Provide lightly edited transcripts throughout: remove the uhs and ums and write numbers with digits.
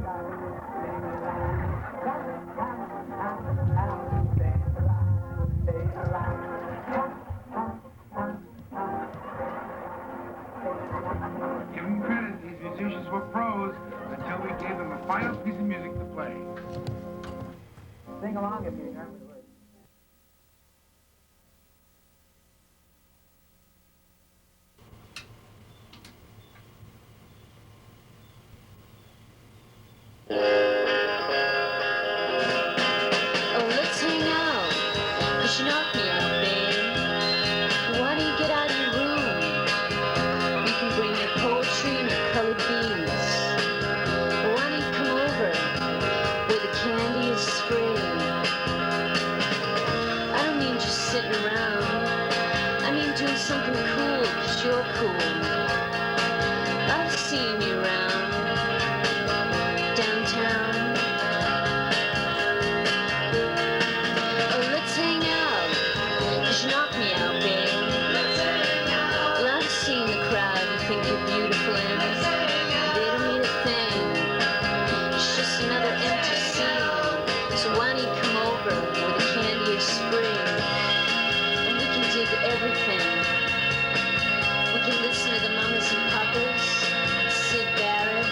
Give them credit, these musicians were pros until we gave them a final piece of music to play. Sing along if you remember the words. Oh, let's hang out, 'cause you knocked me out, babe. Why don't you get out of your room? You can bring your poetry and your colored beads. Why don't you come over, where the candy is free? I don't mean just sitting around. I mean doing something cool, 'cause you're cool. I've seen you around, downtown. Everything. We can listen to the mamas and papas, Sid Barrett,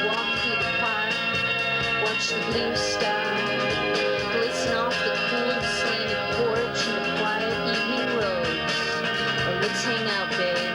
walk through the park, watch the blue sky, glisten off the cool and slanted porch and the quiet evening roads. Oh, let's hang out, babe.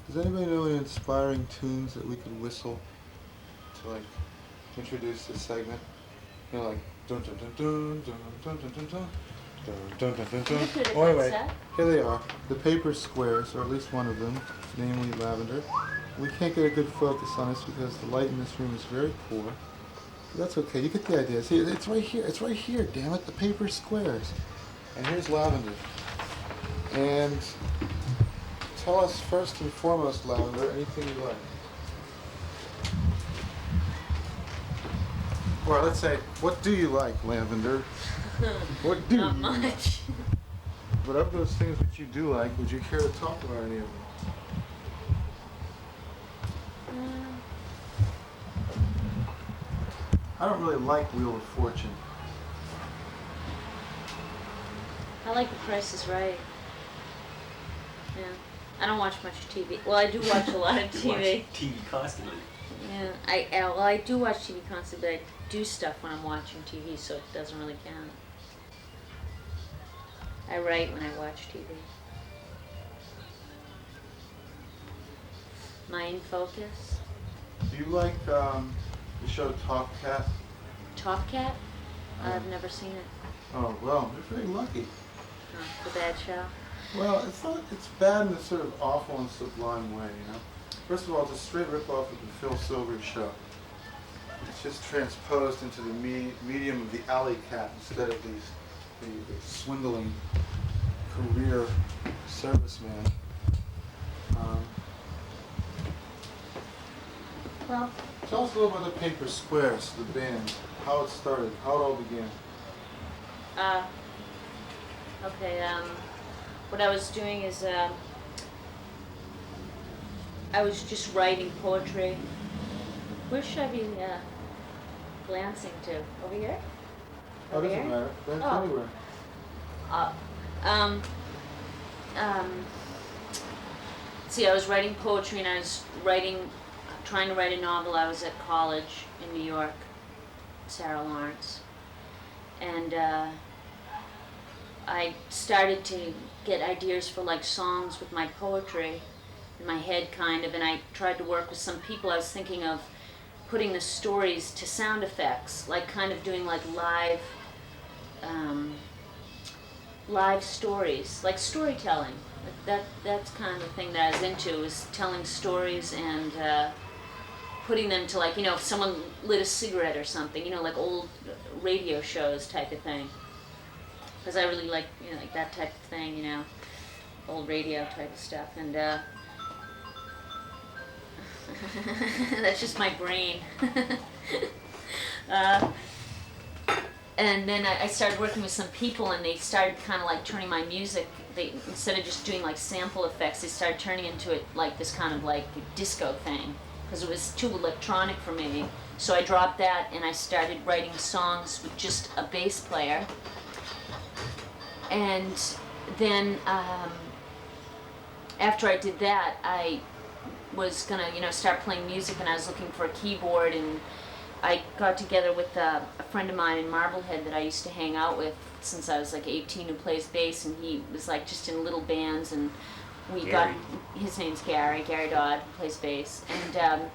Does anybody know any inspiring tunes that we could whistle to like introduce this segment? You know, like dun dun dun dun dun dun dun dun dun dun dun dun dun. Oh, anyway, here they are. The paper squares, or at least one of them, namely lavender. We can't get a good focus on this because the light in this room is very poor. But that's okay. You get the idea. See, it's right here. It's right here. Damn it, the paper squares. And here's lavender. And tell us first and foremost, Lavender, anything you like. Or let's say, what do you like, Lavender? What do Not you much. like? But of those things that you do like, would you care to talk about any of them? I don't really like Wheel of Fortune. I like The Price is Right. Yeah. I don't watch much TV. Well, I do watch a lot of TV. You watch TV constantly. Yeah. I do watch TV constantly, but I do stuff when I'm watching TV, so it doesn't really count. I write when I watch TV. Mind Focus. Do you like the show Top Cat? Top Cat? I've never seen it. Oh, well, you're very lucky. Oh, it's a bad show. Well, it's not, it's bad in a sort of awful and sublime way, you know? First of all, it's a straight rip-off of the Phil Silvers show. It's just transposed into the medium of the alley cat instead of the swindling career serviceman. Well, tell us a little about the Paper Squares, the band, how it started, how it all began. Okay, what I was doing is, I was just writing poetry. Where should I be, glancing to? Over here? Oh, Over doesn't here? matter. Glance Oh. anywhere. See, I was writing poetry and I was trying to write a novel. I was at college in New York, Sarah Lawrence. And I started to get ideas for like songs with my poetry in my head kind of, and I tried to work with some people. I was thinking of putting the stories to sound effects, like kind of doing like live stories, like storytelling. That's kind of the thing that I was into, is telling stories and putting them to, like, you know, if someone lit a cigarette or something, you know, like old radio shows type of thing. Because I really like, you know, like that type of thing, you know, old radio type of stuff. And that's just my brain. And then I started working with some people, and they started kind of like turning my music, instead of just doing like sample effects, they started turning into it like this kind of like disco thing, because it was too electronic for me. So I dropped that and I started writing songs with just a bass player. And then after I did that, I was gonna, you know, start playing music, and I was looking for a keyboard, and I got together with a friend of mine in Marblehead that I used to hang out with since I was like 18, who plays bass, and he was like just in little bands, and his name's Gary Dodd, who plays bass, and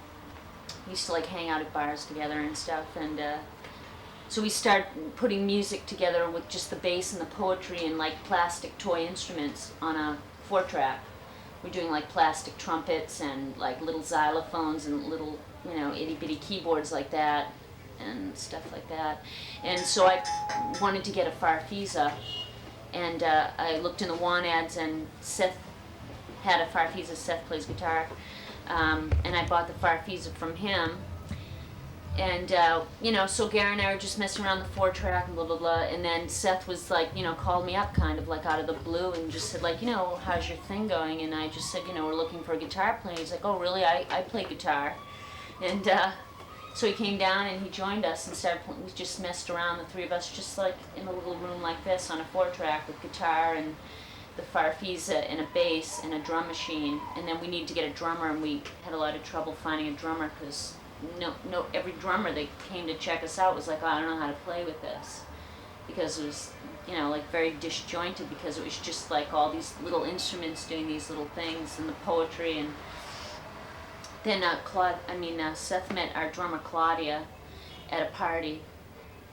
we used to like hang out at bars together and stuff, and so we started putting music together with just the bass and the poetry and like plastic toy instruments on a 4-track. We're doing like plastic trumpets and like little xylophones and little, you know, itty-bitty keyboards like that and stuff like that. And so I wanted to get a farfisa, and I looked in the want ads, and Seth had a farfisa. Seth plays guitar, and I bought the farfisa from him. And, you know, so Gary and I were just messing around the 4-track and blah, blah, blah. And then Seth was like, you know, called me up kind of like out of the blue and just said like, you know, how's your thing going? And I just said, you know, we're looking for a guitar player. He's like, oh, really? I play guitar. And so he came down and he joined us and started playing. We just messed around, the three of us, just like in a little room like this on a 4-track with guitar and the farfisa and a bass and a drum machine. And then we needed to get a drummer, and we had a lot of trouble finding a drummer because every drummer that came to check us out was like, oh, I don't know how to play with this, because it was, you know, like very disjointed, because it was just like all these little instruments doing these little things and the poetry. And then Seth met our drummer Claudia at a party,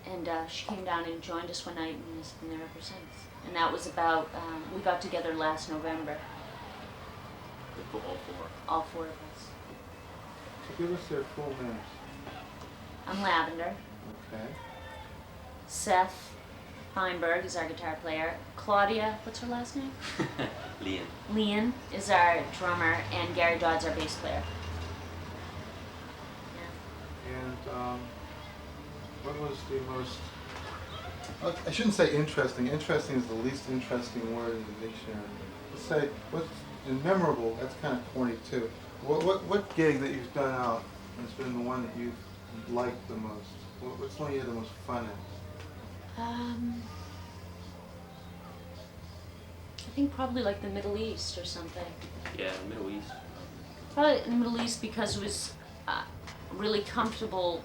and she came down and joined us one night, and has been there ever since. And that was about, we got together last November. All four of us. So give us their full names. I'm Lavender. Okay. Seth Feinberg is our guitar player. Claudia, what's her last name? Leon is our drummer, and Gary Dodd's our bass player. Yeah. And what was the most, I shouldn't say interesting. Interesting is the least interesting word in the dictionary. Let's say, what's memorable, that's kind of corny too. What gig that you've done out has been the one that you've liked the most? What's the one you had the most fun at? I think probably like the Middle East or something. Yeah, Middle East. Probably in the Middle East, because it was really comfortable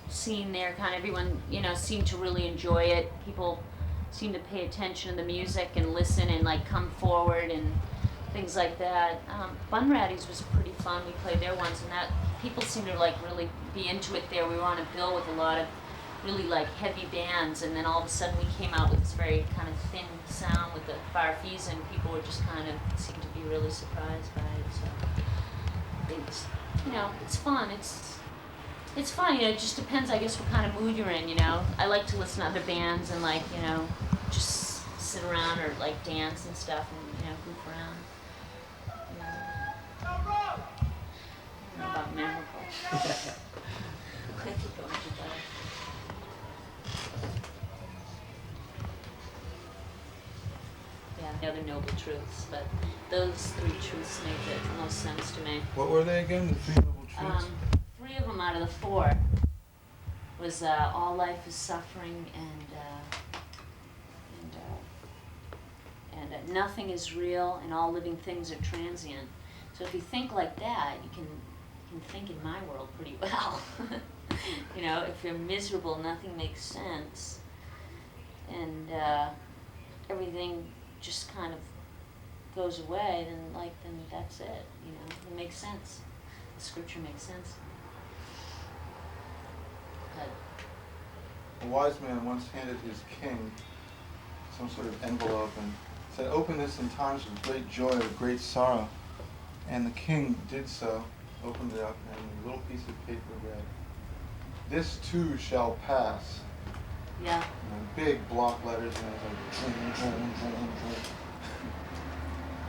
scene there. Kind of everyone, you know, seemed to really enjoy it. People seemed to pay attention to the music and listen and like come forward and things like that. Bunratty's was pretty fun. We played there once, and that people seemed to like really be into it there. We were on a bill with a lot of really like heavy bands, and then all of a sudden we came out with this very kind of thin sound with the Farfisa, and people were just kind of seemed to be really surprised by it. So it's, you know, it's fun. It's fun, you know, it just depends, I guess, what kind of mood you're in, you know. I like to listen to other bands and, like, you know, just sit around or, like, dance and stuff and, you know, goof around. You know, about memorable. Keep going to that. Yeah, the other noble truths, but those three truths make the most sense to me. What were they again, the three noble truths? 3 of them out of the 4 was all life is suffering, and nothing is real, and all living things are transient. So if you think like that, you can think in my world pretty well. You know, if you're miserable, nothing makes sense, and everything just kind of goes away, then that's it. You know, it makes sense. The scripture makes sense. A wise man once handed his king some sort of envelope and said, "Open this in times of great joy or great sorrow." And the king did so, opened it up, and a little piece of paper read, "This too shall pass." Yeah. And big block letters, and it was like, vroom, vroom, vroom, vroom.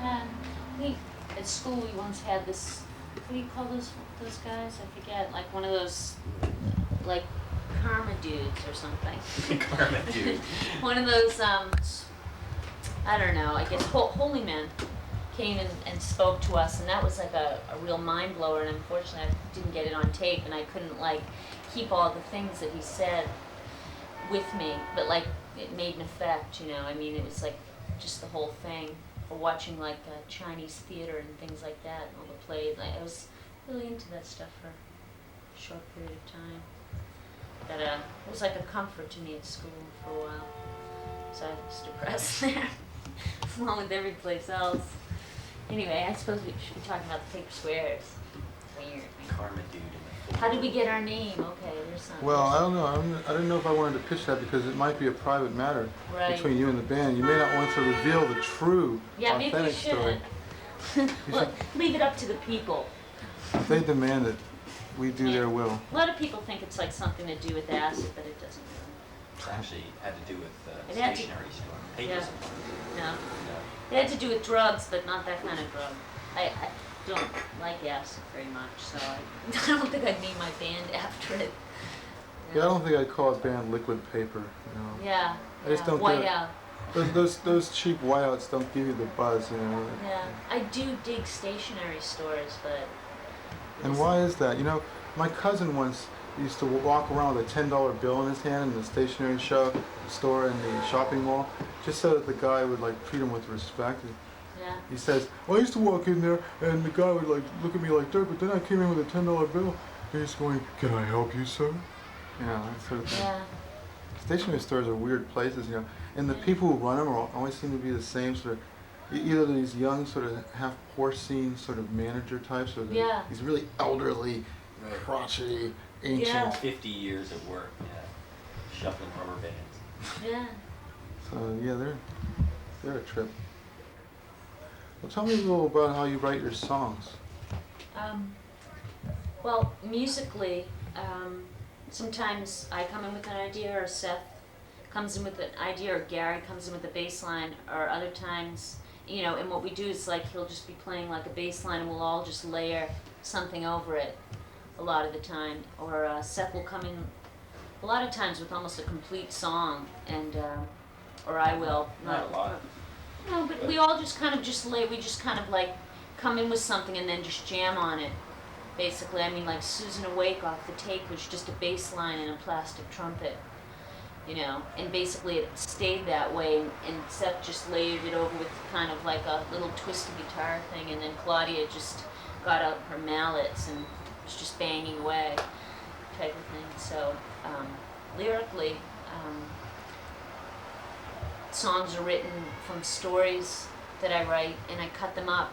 And we, at school, we once had this, what do you call those guys? I forget, like one of those, like, karma dudes or something. Karma dude. One of those, I don't know, I guess holy men came and spoke to us, and that was like a real mind blower, and unfortunately I didn't get it on tape, and I couldn't like keep all the things that he said with me, but like it made an effect, you know. I mean, it was like just the whole thing, for watching like Chinese theater and things like that, and all the plays. I was really into that stuff for a short period of time. But it was like a comfort to me at school for a while. So I was depressed there, along with every place else. Anyway, I suppose we should be talking about the paper squares. Weird. Karma dude in the How did we get our name? Okay, there's something. Well, I don't know. I didn't know if I wanted to pitch that because it might be a private matter between you and the band. You may not want to reveal the true, authentic story. Well, leave it up to the people. They demand it. We do their will. A lot of people think it's like something to do with acid, but it doesn't really. It actually had to do with It had to- stationery store. Paper Yeah. supply. No. No. It had to do with drugs, but not that kind of drug. I don't like acid very much, so I don't think I'd name my band after it. Yeah, I don't think I'd call a band Liquid Paper. You know. Yeah. I just don't White get it. out. Those cheap whiteouts don't give you the buzz, you know. Yeah. I do dig stationery stores, but. And why is that? You know, my cousin once used to walk around with a $10 bill in his hand in the stationery store in the shopping mall, just so that the guy would like treat him with respect. Yeah. He says, "Well, I used to walk in there, and the guy would like look at me like dirt, but then I came in with a $10 bill, and he's going, 'Can I help you, sir?' You know, that sort of thing." Yeah. Stationery stores are weird places, you know, and the people who run them always seem to be the same sort of, either these young sort of half porcine sort of manager types, or these really elderly, crotchety, ancient. Yeah. 50 years of work, yeah. Shuffling rubber bands. Yeah. So yeah, they're a trip. Well, tell me a little about how you write your songs. Well, musically, sometimes I come in with an idea, or Seth comes in with an idea, or Gary comes in with a bass line, or other times, you know, and what we do is like he'll just be playing like a bass line, and we'll all just layer something over it a lot of the time. Or Seth will come in a lot of times with almost a complete song, and or I will. Not a lot. No, but we all just kind of we just kind of like come in with something and then just jam on it. Basically, I mean, like Susan Awake off the tape was just a bass line and a plastic trumpet, you know, and basically it stayed that way, and Seth just layered it over with kind of like a little twisted guitar thing, and then Claudia just got out her mallets and was just banging away, type of thing. So lyrically, songs are written from stories that I write, and I cut them up,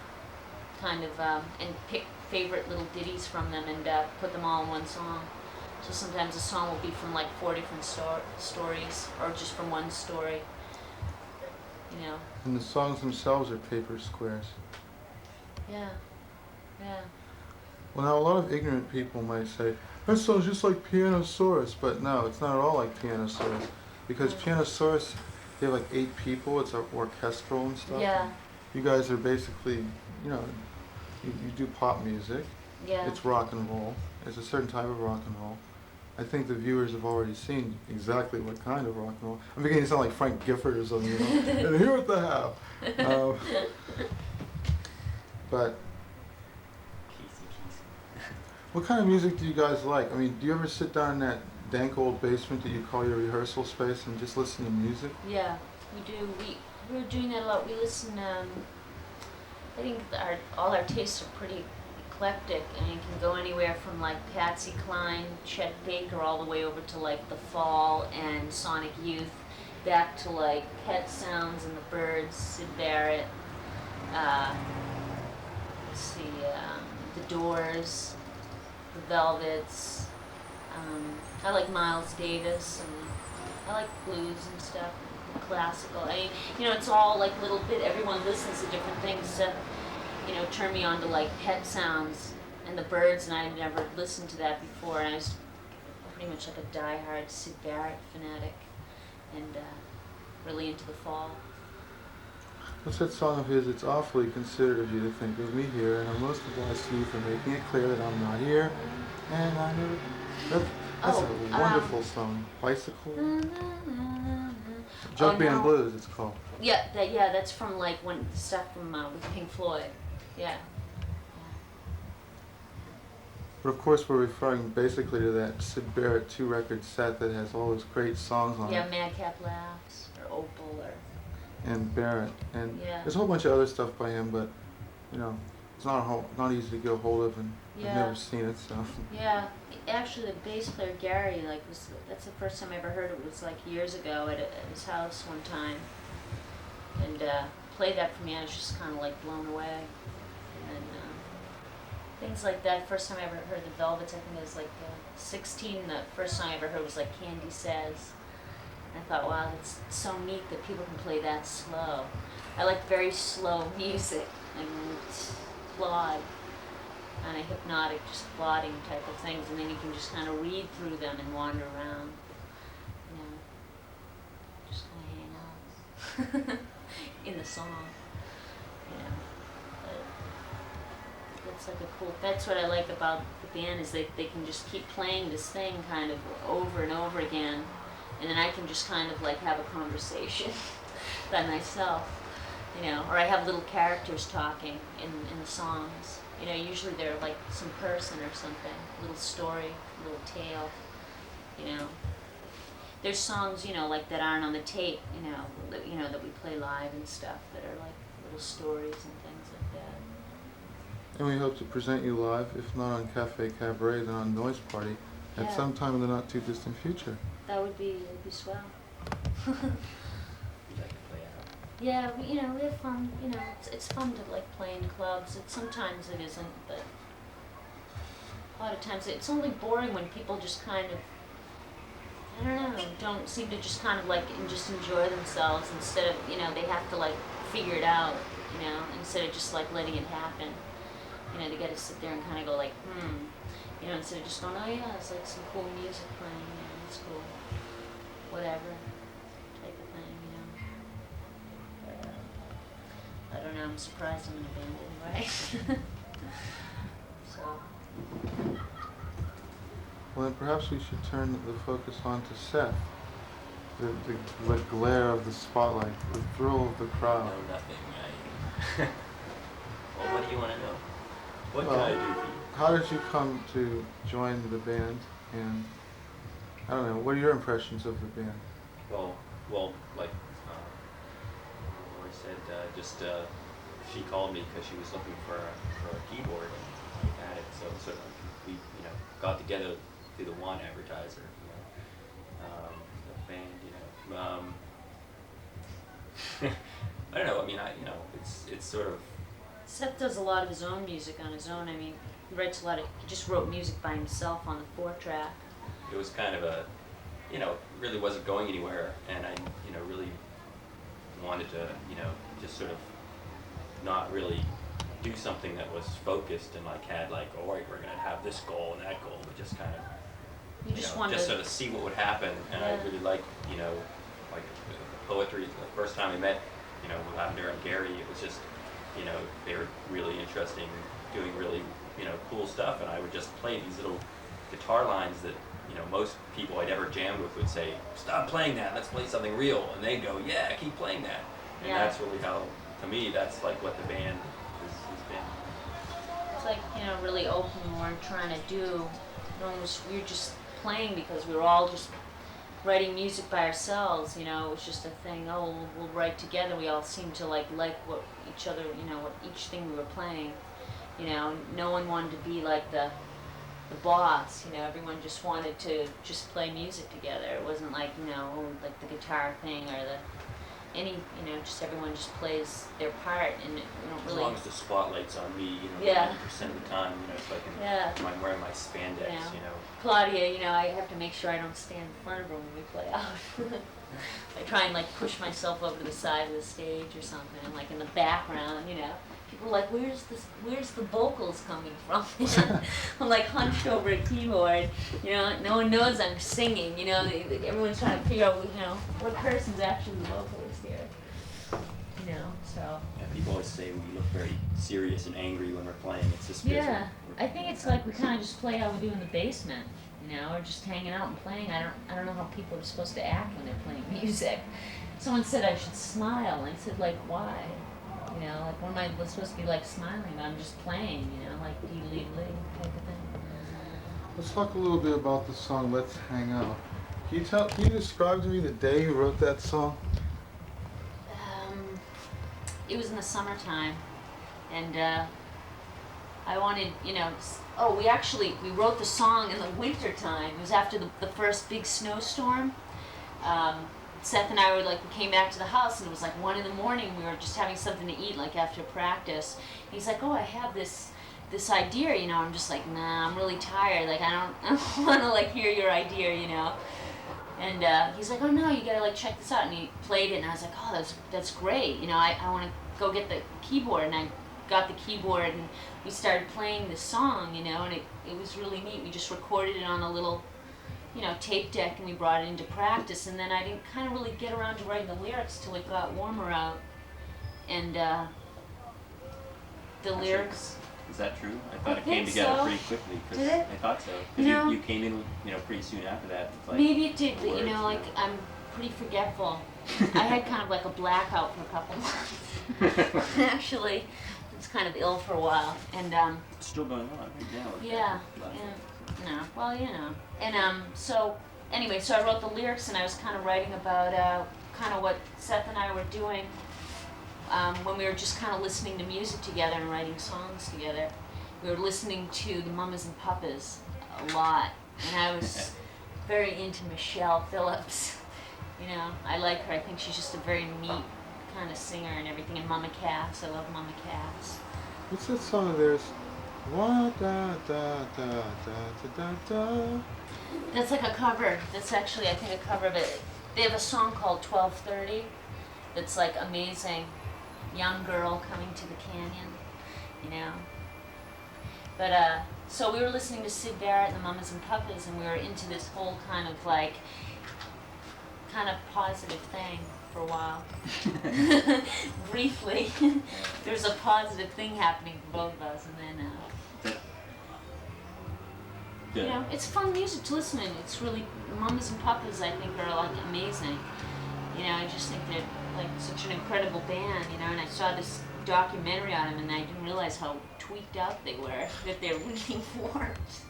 kind of, and pick favorite little ditties from them, and put them all in one song. So sometimes a song will be from like 4 different stories, or just from one story. You know. And the songs themselves are paper squares. Yeah. Yeah. Well, now a lot of ignorant people might say, that sounds just like Pianosaurus, but no, it's not at all like Pianosaurus. Because Pianosaurus, they have like 8 people, it's orchestral and stuff. Yeah. You guys are basically, you know, you do pop music. Yeah. It's rock and roll. It's a certain type of rock and roll. I think the viewers have already seen exactly what kind of rock and roll. I'm beginning to sound like Frank Gifford or something, you know? And here at the half. But what kind of music do you guys like? I mean, do you ever sit down in that dank old basement that you call your rehearsal space and just listen to music? Yeah, we do. We're doing that a lot. We listen. I think all our tastes are pretty eclectic, and you can go anywhere from like Patsy Cline, Chet Baker, all the way over to like The Fall and Sonic Youth, back to like Pet Sounds and the Byrds, Syd Barrett. Let's see, The Doors, The Velvets. I like Miles Davis, and I like blues and stuff, and classical. I mean, you know, it's all like little bit. Everyone listens to different things to, you know, turn me on to like Pet Sounds and the Byrds, and I'd never listened to that before. And I was pretty much like a diehard Syd Barrett fanatic, and really into The Fall. What's that song of his? It's awfully considerate of you to think of me here, and I'm most obliged to you for making it clear that I'm not here, and I never. That's a wonderful song. Bicycle. Junk Band Blues, it's called. Yeah, that's from like when stuff from with Pink Floyd. Yeah. But of course, we're referring basically to that Syd Barrett 2-record set that has all those great songs on Yeah, it. Madcap Laughs or Opal or. And Barrett, and Yeah. there's a whole bunch of other stuff by him, but you know, it's not easy to get a hold of, and Yeah. I've never seen it, so. Yeah, actually, the bass player Gary, that's the first time I ever heard it. Was like years ago at his house one time, and played that for me. I was just kind of like blown away, and things like that. First time I ever heard the Velvets, I think I was like 16. The first song I ever heard was like Candy Says. And I thought, wow, that's so neat that people can play that slow. I like very slow music, like plod, kind of hypnotic, just plodding type of things, and then you can just kind of read through them and wander around, you know, just kind of hang out in the song, you know. But it's like a cool. That's what I like about the band, is they can just keep playing this thing kind of over and over again, and then I can just kind of like have a conversation by myself, you know, or I have little characters talking in the songs. You know, usually they're like some person or something, little story, little tale, you know. There's songs, you know, like that aren't on the tape, you know, that we play live and stuff, that are like little stories and things like that. And we hope to present you live, if not on Cafe Cabaret, then on Noise Party, at Yeah. some time in the not too distant future. That would be swell. You'd like to play out. Yeah, we have fun. You know, it's fun to like play in clubs. Sometimes it isn't, but a lot of times it's only boring when people just kind of, I don't know, don't seem to just kind of like just enjoy themselves instead of, you know, they have to like figure it out, you know, instead of just like letting it happen. You know, they got to sit there and kind of go like, you know, instead of just going, oh yeah, it's like some cool music playing, yeah, it's cool, whatever, type of thing, you know. But, I don't know, I'm surprised I'm in a band anyway. So. Well, then perhaps we should turn the focus on to Seth. The glare of the spotlight, the thrill of the crowd. No, nothing. Well, what do you want to know? What Well, can I do for you? How did you come to join the band? And I don't know, what are your impressions of the band? Well, like Lori said, she called me because she was looking for a keyboard, and I had it. So sort of we got together through the One advertiser, the band, I don't know. I mean, it's sort of. Seth does a lot of his own music on his own. I mean, he just wrote music by himself on the 4-track. it was kind of a, really wasn't going anywhere, and I, really wanted to, just sort of not really do something that was focused and like had like, all right, we're gonna have this goal and that goal, but just kind of, You just wanted just sort of see what would happen. And I really liked, like poetry. The first time we met, Lavender and Gary, it was just, they were really interesting, doing really, cool stuff, and I would just play these little guitar lines that, most people I'd ever jammed with would say, stop playing that, let's play something real, and they'd go, yeah, keep playing that. And that's really how, to me, that's like what the band has been. It's like, really open. We weren't trying to do, we were just playing because we were all just writing music by ourselves, it was just a thing, we'll write together. We all seemed to like what each other, what each thing we were playing, no one wanted to be like the boss, everyone just wanted to just play music together. It wasn't like, like the guitar thing or just everyone just plays their part, and we don't really. As long as the spotlight's on me, 90% of the time, so I'm wearing my spandex, Claudia, I have to make sure I don't stand in front of her when we play out. I try and like push myself over to the side of the stage or something, and like in the background, people are like, where's the vocals coming from? I'm like hunched over a keyboard, no one knows I'm singing, everyone's trying to figure out, what person's actually the vocalist here, so. Yeah, people always say we look very serious and angry when we're playing. It's just because I think it's like we kind of just play how we do in the basement, or just hanging out and playing. I don't know how people are supposed to act when they're playing music. Someone said I should smile, and I said, like, why? Like, what am I supposed to be like smiling? I'm just playing, like dee-lee-lee type of thing. Let's talk a little bit about the song "Let's Hang Out." Can you describe to me the day you wrote that song? It was in the summertime, and I wanted, we wrote the song in the winter time. It was after the first big snowstorm. Seth and I we came back to the house, and it was like 1 a.m. We were just having something to eat, like after practice. He's like, I have this idea, I'm just like, nah, I'm really tired. Like, I don't want to hear your idea, And he's like, oh no, you gotta check this out. And he played it, and I was like, oh, that's great. I want to go get the keyboard, and I got the keyboard, and we started playing this song, and it was really neat. We just recorded it on a little, tape deck, and we brought it into practice. And then I didn't kind of really get around to writing the lyrics till it got warmer out. And the lyrics. Is that true? I thought it came together pretty quickly. Did it? I thought so. Because you came in, pretty soon after that. Maybe it did, but I'm pretty forgetful. I had kind of like a blackout for a couple months. Actually, I was kind of ill for a while, and it's still going on right now. Yeah. And so anyway, so I wrote the lyrics, and I was kind of writing about kind of what Seth and I were doing when we were just kind of listening to music together and writing songs together. We were listening to the Mamas and Papas a lot, and I was very into Michelle Phillips. I like her. I think she's just a very neat kind of singer and everything. And Mama Cass, I love Mama Cass. What's that song of theirs? Wa da da da da da da. That's like a cover. That's actually, I think, a cover of it. They have a song called 12:30 that's like amazing. Young girl coming to the canyon, But so we were listening to Syd Barrett and the Mamas and Papas, and we were into this whole kind of positive thing for a while. Briefly, there's a positive thing happening for both of us, and then it's fun music to listen to. It's really, Mamas and Papas, I think, are amazing. I just think they're such an incredible band, and I saw this documentary on them, and I didn't realize how tweaked out they were, that they're really warped.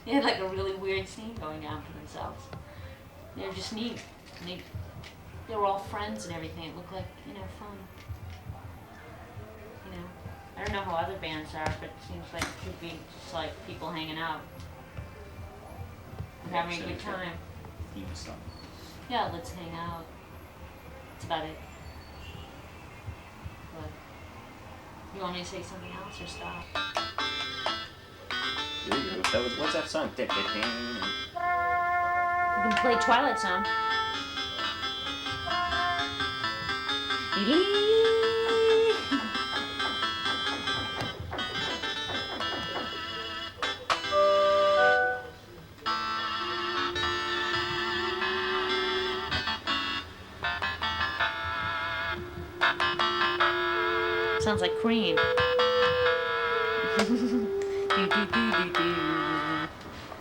They had a really weird scene going on for themselves. They were just neat. And they were all friends and everything. It looked like, fun. I don't know how other bands are, but it seems like it could be just people hanging out and having a good time. Theme song. Yeah, let's hang out. That's about it. But you want me to say something else or stop? What's that song? can play Twilight Zone. Sounds like Cream. Do, do, do, do, do.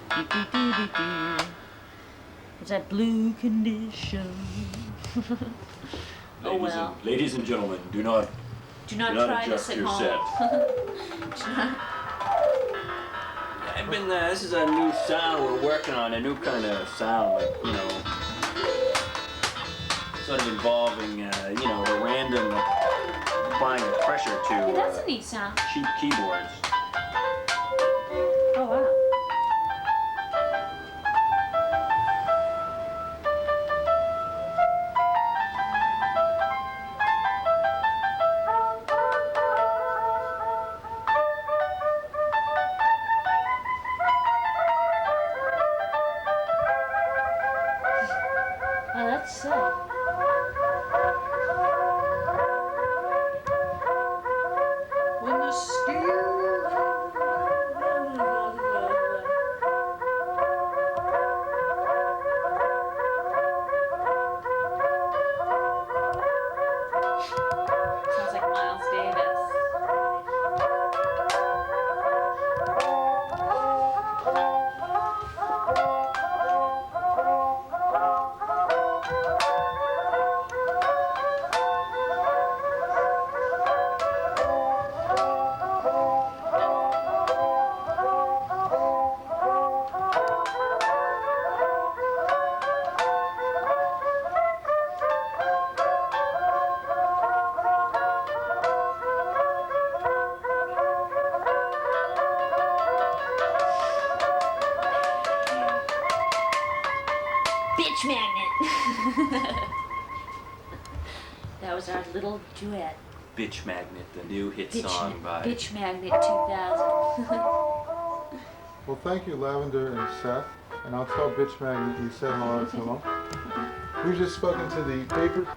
Do, do, do, do, do. It's that blue condition. Oh well. Ladies and gentlemen, do not try adjust this at your home. set. I've been this is a new sound we're working on, a new kind of sound, like, you know, sort of involving, you know, a random applying of pressure to Hey, that's a neat sound. cheap keyboards. Oh wow. Oh, that's sick. When the sounds like Miles Davis. Bitch Magnet. That was our little duet. Bitch Magnet, the new hit Bitch, song by Bitch Magnet 2000. Well, thank you, Lavender and Seth. And I'll tell Bitch Magnet you said hello to him. We've just spoken to the paper